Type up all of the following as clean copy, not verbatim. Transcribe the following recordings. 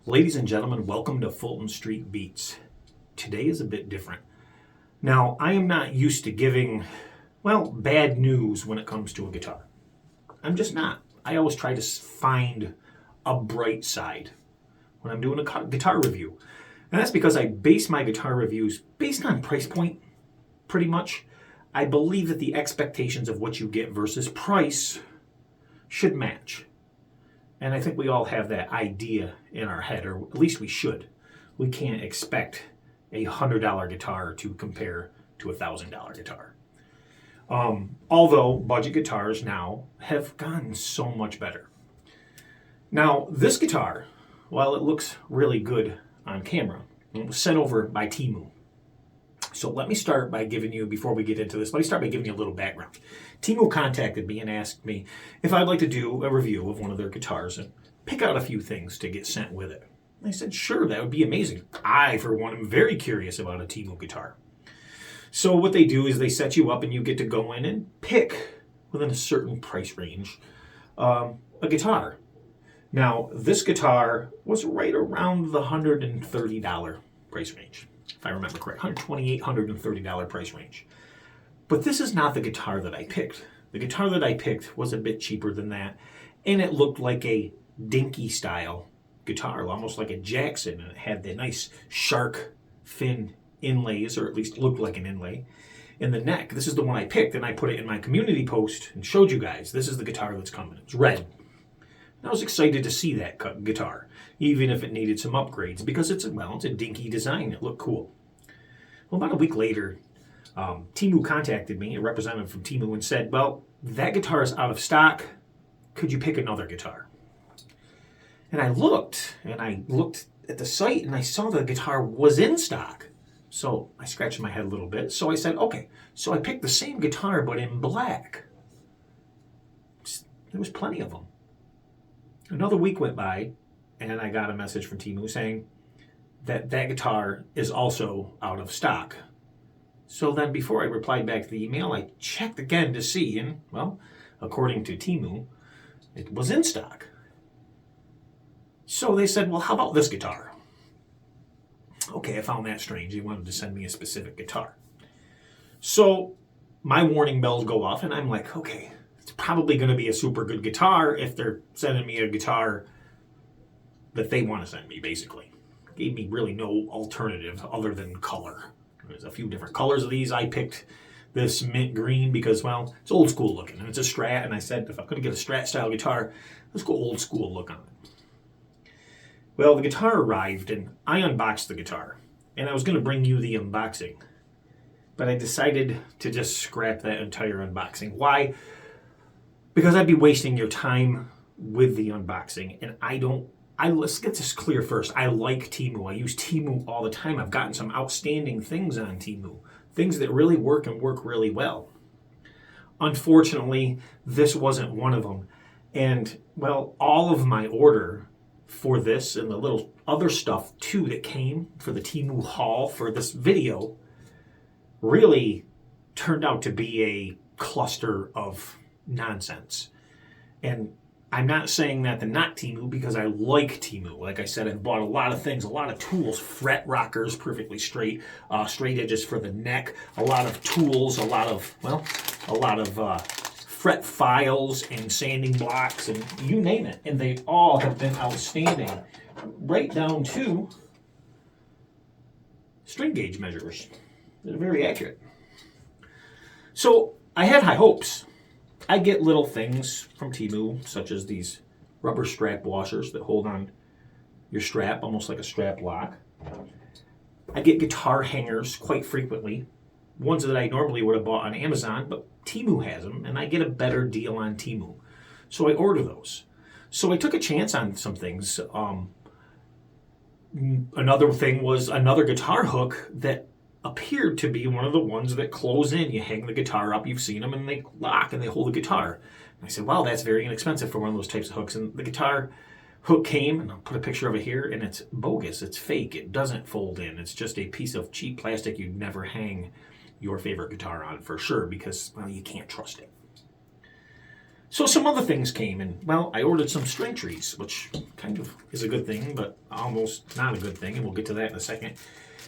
Ladies and gentlemen, welcome to Fulton Street Beats. Today is a bit different. Now, I am not used to giving, bad news when it comes to a guitar. I'm just not. I always try to find a bright side when I'm doing a guitar review. And that's because I base my guitar reviews based on price point, pretty much. I believe that the expectations of what you get versus price should match. And I think we all have that idea in our head, or at least we should. We can't expect a $100 guitar to compare to a $1,000 guitar. Although budget guitars now have gotten so much better. Now, this guitar, while it looks really good on camera, it was sent over by TEMU. So let me start by giving you, before we get into this, let me start by giving you a little background. TEMU contacted me and asked me if I'd like to do a review of one of their guitars and pick out a few things to get sent with it. I said, sure, that would be amazing. I, for one, am very curious about a TEMU guitar. So what they do is they set you up and you get to go in and pick, within a certain price range, a guitar. Now, this guitar was right around the $130 price range. If I remember correct, $128, $130 price range. But this is not the guitar that I picked. The guitar that I picked was a bit cheaper than that, and it looked like a dinky style guitar, almost like a Jackson, and it had the nice shark fin inlays, or at least looked like an inlay, in the neck. This is the one I picked, and I put it in my community post and showed you guys. This is the guitar that's coming. It's red. And I was excited to see that guitar, even if it needed some upgrades, because it's a dinky design. It looked cool. Well, about a week later, TEMU contacted me, a representative from TEMU, and said, well, that guitar is out of stock. Could you pick another guitar? And I looked at the site, and I saw the guitar was in stock. So I scratched my head a little bit. So I said, okay. So I picked the same guitar, but in black. There was plenty of them. Another week went by, and I got a message from TEMU saying that guitar is also out of stock. So then before I replied back to the email, I checked again to see, and, according to TEMU, it was in stock. So they said, well, how about this guitar? Okay, I found that strange. They wanted to send me a specific guitar. So my warning bells go off, and I'm like, okay, it's probably going to be a super good guitar if they're sending me a guitar that they want to send me, basically. Gave me really no alternative other than color. There's a few different colors of these. I picked this mint green because, it's old school looking, and it's a Strat, and I said, if I'm going to get a Strat style guitar, let's go old school look on it. Well, the guitar arrived, and I unboxed the guitar, and I was going to bring you the unboxing, but I decided to just scrap that entire unboxing. Why? Because I'd be wasting your time with the unboxing, and let's get this clear first. I like TEMU. I use TEMU all the time. I've gotten some outstanding things on TEMU, things that really work and work really well. Unfortunately, this wasn't one of them. And, all of my order for this and the little other stuff, too, that came for the TEMU haul for this video really turned out to be a cluster of nonsense. And I'm not saying that to not TEMU, because I like TEMU. Like I said, I've bought a lot of things, a lot of tools, fret rockers, perfectly straight, straight edges for the neck, a lot of tools, a lot of fret files and sanding blocks, and you name it. And they all have been outstanding, right down to string gauge measures. They're very accurate. So I had high hopes. I get little things from TEMU, such as these rubber strap washers that hold on your strap, almost like a strap lock. I get guitar hangers quite frequently, ones that I normally would have bought on Amazon, but TEMU has them, and I get a better deal on TEMU. So I order those. So I took a chance on some things. Another thing was another guitar hook that appeared to be one of the ones that close in. You hang the guitar up, you've seen them, and they lock and they hold the guitar. And I said, wow, that's very inexpensive for one of those types of hooks. And the guitar hook came, and I'll put a picture of it here, and it's bogus. It's fake. It doesn't fold in. It's just a piece of cheap plastic you'd never hang your favorite guitar on for sure, because, you can't trust it. So some other things came, and well, I ordered some string trees, which kind of is a good thing, but almost not a good thing, and we'll get to that in a second.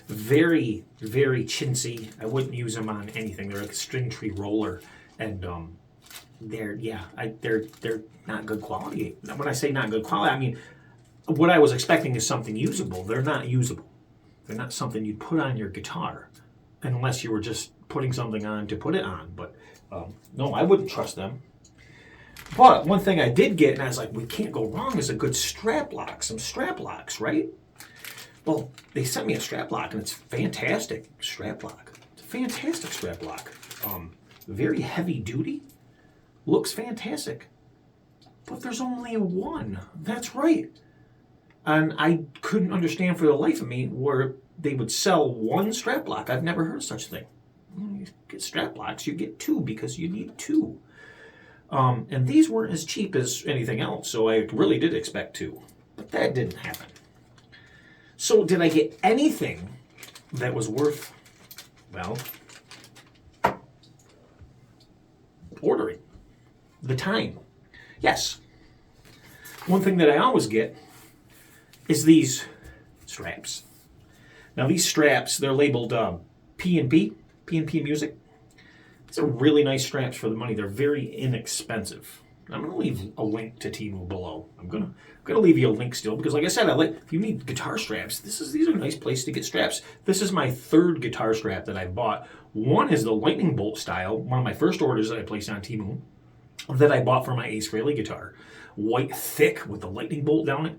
Very, very chintzy. I wouldn't use them on anything. They're like a string tree roller, and they're not good quality. When I say not good quality, I mean what I was expecting is something usable. They're not usable. They're not something you'd put on your guitar, unless you were just putting something on to put it on. But no, I wouldn't trust them. But one thing I did get, and I was like, we can't go wrong, is a good strap lock, some strap locks, right? Well, they sent me a strap lock, and it's fantastic strap lock. It's a fantastic strap lock. Very heavy duty, looks fantastic. But there's only one. That's right. And I couldn't understand for the life of me where they would sell one strap lock. I've never heard of such a thing. You get strap locks, you get two because you need two. And these weren't as cheap as anything else, so I really did expect two. But that didn't happen. So did I get anything that was worth, well, ordering? The time. Yes. One thing that I always get is these straps. Now these straps, they're labeled P&P Music. These are really nice straps for the money. They're very inexpensive. I'm going to leave a link to TEMU below. I'm going to leave you a link still because, like I said, if you need guitar straps, these are a nice place to get straps. This is my third guitar strap that I bought. One is the lightning bolt style, one of my first orders that I placed on TEMU that I bought for my Ace Frehley guitar. White, thick with the lightning bolt down it.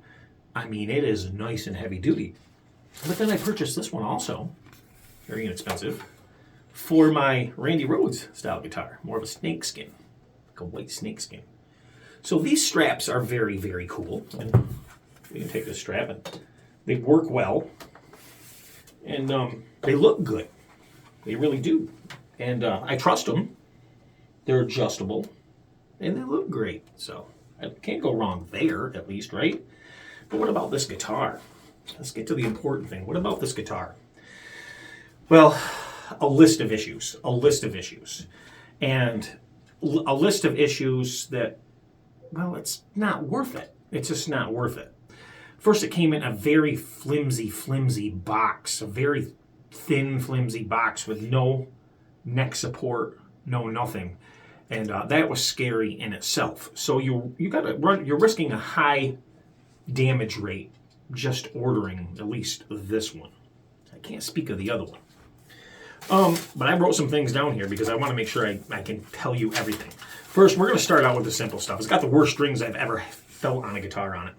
I mean, it is nice and heavy duty. But then I purchased this one also, very inexpensive, for my Randy Rhoads style guitar, more of a snakeskin, like a white snakeskin. So these straps are very, very cool. And we can take this strap and they work well. And they look good. They really do. And I trust them. They're adjustable. And they look great. So I can't go wrong there, at least, right? But what about this guitar? Let's get to the important thing. What about this guitar? Well, a list of issues. And a list of issues that, well, it's not worth it. It's just not worth it. First, it came in a very flimsy box, a very thin, flimsy box with no neck support, no nothing. And that was scary in itself. So you're risking a high damage rate just ordering at least this one. I can't speak of the other one. But I wrote some things down here because I want to make sure I can tell you everything. First, we're going to start out with the simple stuff. It's got the worst strings I've ever felt on a guitar on it.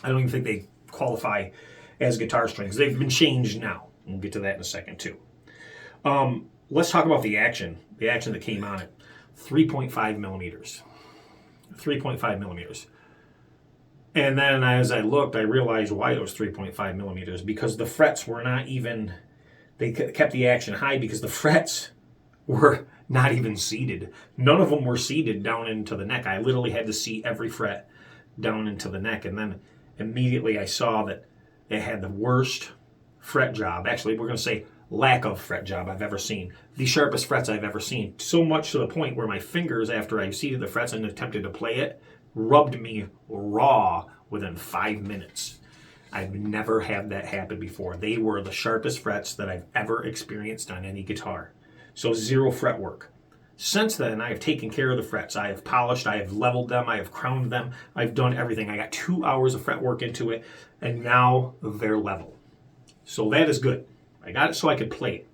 I don't even think they qualify as guitar strings. They've been changed now. We'll get to that in a second too. Let's talk about the action that came on it. 3.5 millimeters. 3.5 millimeters. And then as I looked, I realized why it was 3.5 millimeters, because the frets were not even, they kept the action high because the frets were not even seated. None of them were seated down into the neck. I literally had to seat every fret down into the neck. And then immediately I saw that it had the worst fret job. Actually, we're going to say lack of fret job I've ever seen. The sharpest frets I've ever seen. So much to the point where my fingers, after I seated the frets and attempted to play it, rubbed me raw within 5 minutes. I've never had that happen before. They were the sharpest frets that I've ever experienced on any guitar. So zero fret work. Since then, I have taken care of the frets. I have polished, I have leveled them, I have crowned them, I've done everything. I got 2 hours of fret work into it, and now they're level. So that is good. I got it so I could play it.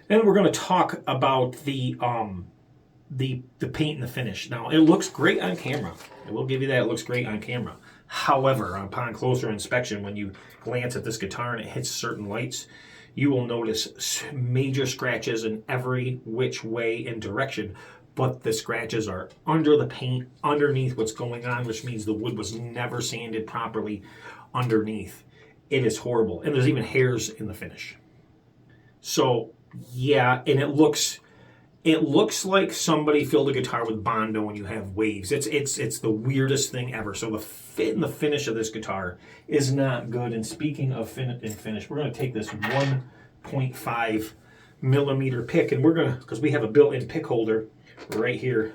Then we're going to talk about the paint and the finish. Now, it looks great on camera. I will give you that. It looks great on camera. However, upon closer inspection, when you glance at this guitar and it hits certain lights, you will notice major scratches in every which way and direction. But the scratches are under the paint, underneath what's going on, which means the wood was never sanded properly underneath. It is horrible. And there's even hairs in the finish. So, yeah, and it looks like somebody filled a guitar with Bondo when you have waves. It's the weirdest thing ever. So the fit and the finish of this guitar is not good. And speaking of fit and finish, we're going to take this 1.5 millimeter pick, and we're going to, because we have a built-in pick holder, right here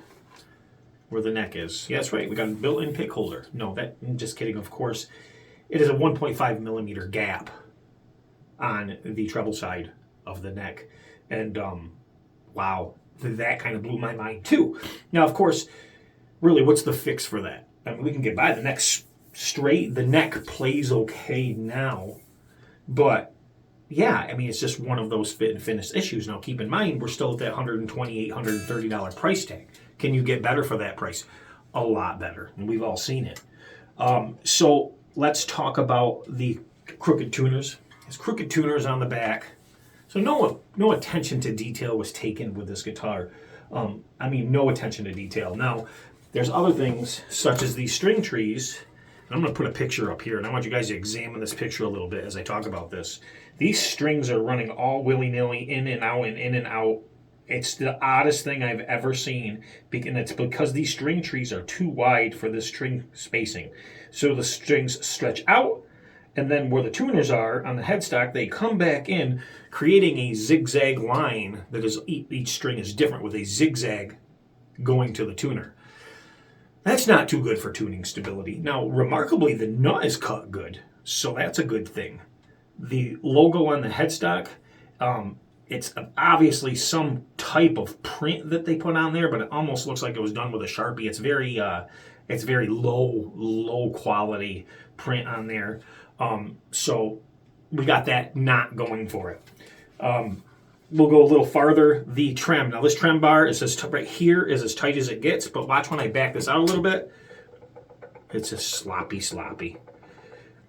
where the neck is. Yeah, that's right. We got a built-in pick holder. No, I'm just kidding, of course. It is a 1.5 millimeter gap on the treble side of the neck. And wow, that kind of blew my mind too. Now, of course, really, what's the fix for that? I mean, we can get by. The neck's straight. The neck plays okay now. But yeah, I mean, it's just one of those fit and finish issues. Now, keep in mind, we're still at that $128, $130 price tag. Can you get better for that price? A lot better, and we've all seen it. So let's talk about the crooked tuners. There's crooked tuners on the back. So no attention to detail was taken with this guitar. I mean, no attention to detail. Now, there's other things, such as these string trees. I'm going to put a picture up here, and I want you guys to examine this picture a little bit as I talk about this. These strings are running all willy-nilly in and out and in and out. It's the oddest thing I've ever seen, and it's because these string trees are too wide for this string spacing. So the strings stretch out, and then where the tuners are on the headstock, they come back in, creating a zigzag line that is each string is different with a zigzag going to the tuner. That's not too good for tuning stability. Now, remarkably, the nut is cut good, so that's a good thing. The logo on the headstock, it's obviously some type of print that they put on there, but it almost looks like it was done with a Sharpie. It's very low quality print on there. So we got that not going for it. We'll go a little farther. The trem. Now this trem bar is right here is as tight as it gets, but watch when I back this out a little bit. It's just sloppy.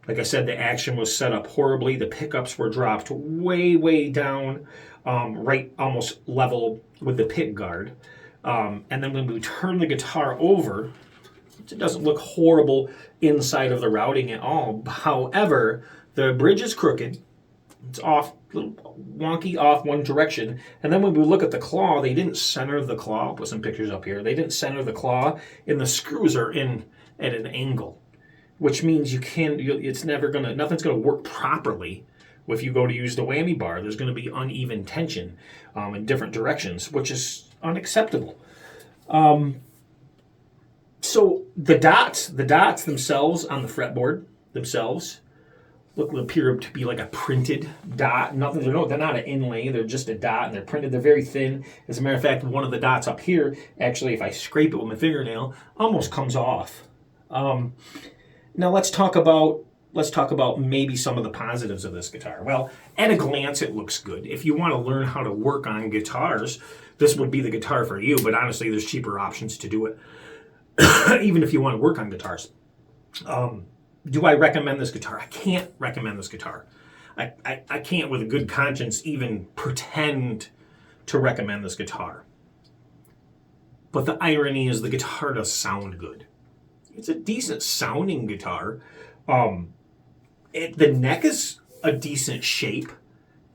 Like I said, the action was set up horribly. The pickups were dropped way down, right almost level with the pick guard. And then when we turn the guitar over, it doesn't look horrible inside of the routing at all. However, the bridge is crooked. It's off, a little wonky off one direction. And then when we look at the claw, they didn't center the claw. I'll put some pictures up here. They didn't center the claw, and the screws are in at an angle, which means nothing's gonna work properly if you go to use the whammy bar. There's gonna be uneven tension in different directions, which is unacceptable. So the dots themselves on the fretboard themselves appear to be like a printed dot. They're not an inlay, they're just a dot, and they're printed. They're very thin. As a matter of fact, one of the dots up here, actually, if I scrape it with my fingernail, almost comes off. Now let's talk about maybe some of the positives of this guitar. Well, at a glance, it looks good. If you want to learn how to work on guitars, this would be the guitar for you, but honestly, there's cheaper options to do it, even if you want to work on guitars. Do I recommend this guitar? I can't recommend this guitar. I can't with a good conscience even pretend to recommend this guitar. But the irony is the guitar does sound good. It's a decent sounding guitar. The neck is a decent shape,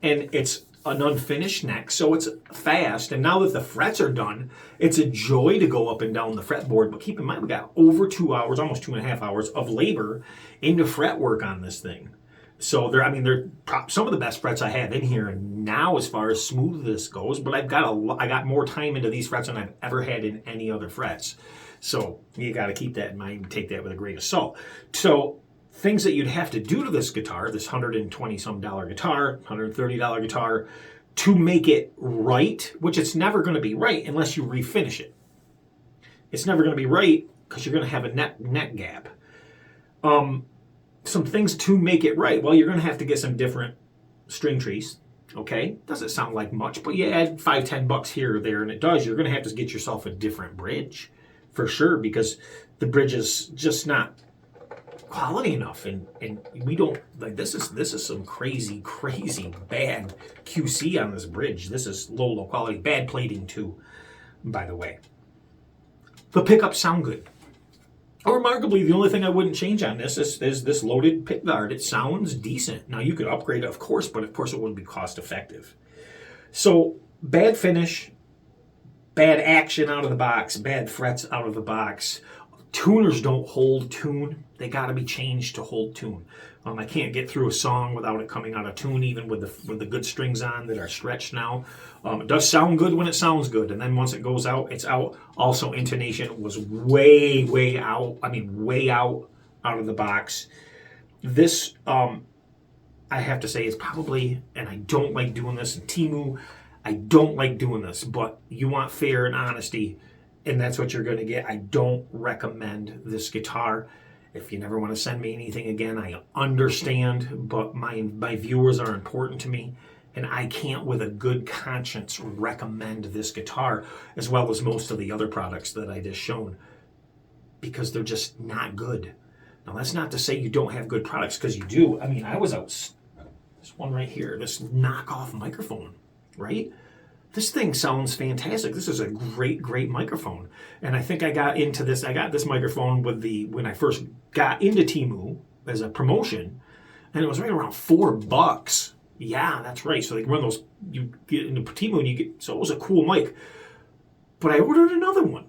and it's an unfinished neck, so it's fast. And now that the frets are done, it's a joy to go up and down the fretboard. But keep in mind, we got over 2 hours, almost 2.5 hours of labor into fret work on this thing. So they're some of the best frets I have in here now as far as smoothness goes. But I got more time into these frets than I've ever had in any other frets. So you got to keep that in mind and take that with a grain of salt. So things that you'd have to do to this guitar, this $120-some guitar, $130 guitar, to make it right, which it's never going to be right unless you refinish it. It's never going to be right because you're going to have a neck gap. Some things to make it right. Well, you're going to have to get some different string trees. Okay, doesn't sound like much, but you add $5-10 here or there, and it does. You're going to have to get yourself a different bridge for sure, because the bridge is just not quality enough, and we don't like this is some crazy bad QC on this bridge. This is low quality, bad plating too, by the way. The pickups sound good. Remarkably, the only thing I wouldn't change on this is this loaded pick guard. It sounds decent. Now you could upgrade it, of course, but of course it wouldn't be cost effective. So bad finish, bad action out of the box, bad frets out of the box, Tuners don't hold tune. They got to be changed to hold tune. I can't get through a song without it coming out of tune, even with the good strings on that are stretched now. It does sound good when it sounds good, and then once it goes out, it's out. Also, intonation was way, way out. I mean, way out of the box. This, I have to say, is probably, and I don't like doing this in TEMU. I don't like doing this, but you want fair and honesty, and that's what you're going to get. I don't recommend this guitar. If you never want to send me anything again, I understand, but my viewers are important to me, and I can't with a good conscience recommend this guitar, as well as most of the other products that I just shown, because they're just not good. Now, that's not to say you don't have good products, because you do. I mean, I was out, this one right here, this knockoff microphone, right? This thing sounds fantastic. This is a great, great microphone. And I think I got into this, I got this microphone when I first got into TEMU as a promotion, and it was right around $4. Yeah, that's right. So like one of those, you get into TEMU and you get, so it was a cool mic. But I ordered another one.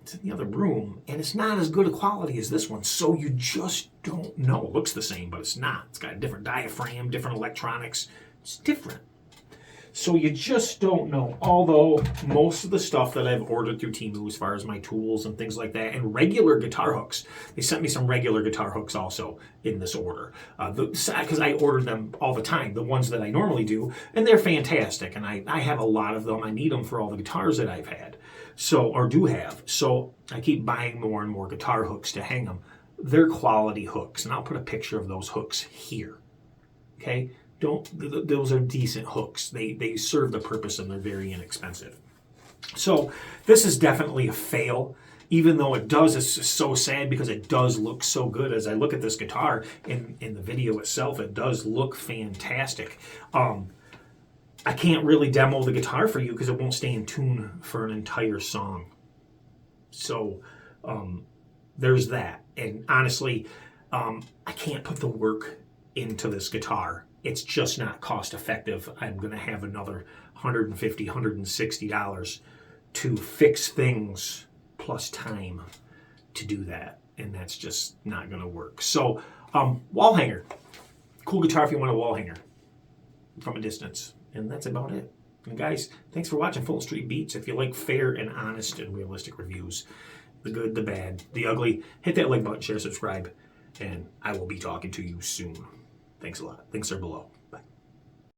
It's in the other room, and it's not as good a quality as this one, so you just don't know. It looks the same, but it's not. It's got a different diaphragm, different electronics. It's different. So you just don't know. Although most of the stuff that I've ordered through TEMU, as far as my tools and things like that, and regular guitar hooks, they sent me some regular guitar hooks also in this order. Because I ordered them all the time, the ones that I normally do, and they're fantastic. And I have a lot of them. I need them for all the guitars that I've had, or do have. So I keep buying more and more guitar hooks to hang them. They're quality hooks, and I'll put a picture of those hooks here. Okay? Those are decent hooks. They serve the purpose, and they're very inexpensive. So this is definitely a fail, even though it's so sad because it does look so good. As I look at this guitar in the video itself, it does look fantastic. I can't really demo the guitar for you because it won't stay in tune for an entire song. So there's that. And honestly, I can't put the work into this guitar. It's just not cost effective. I'm going to have another $150, $160 to fix things plus time to do that. And that's just not going to work. So wall hanger. Cool guitar if you want a wall hanger from a distance. And that's about it. And guys, thanks for watching Fulton Street Beats. If you like fair and honest and realistic reviews, the good, the bad, the ugly, hit that like button, share, subscribe, and I will be talking to you soon. Thanks a lot. Links are below.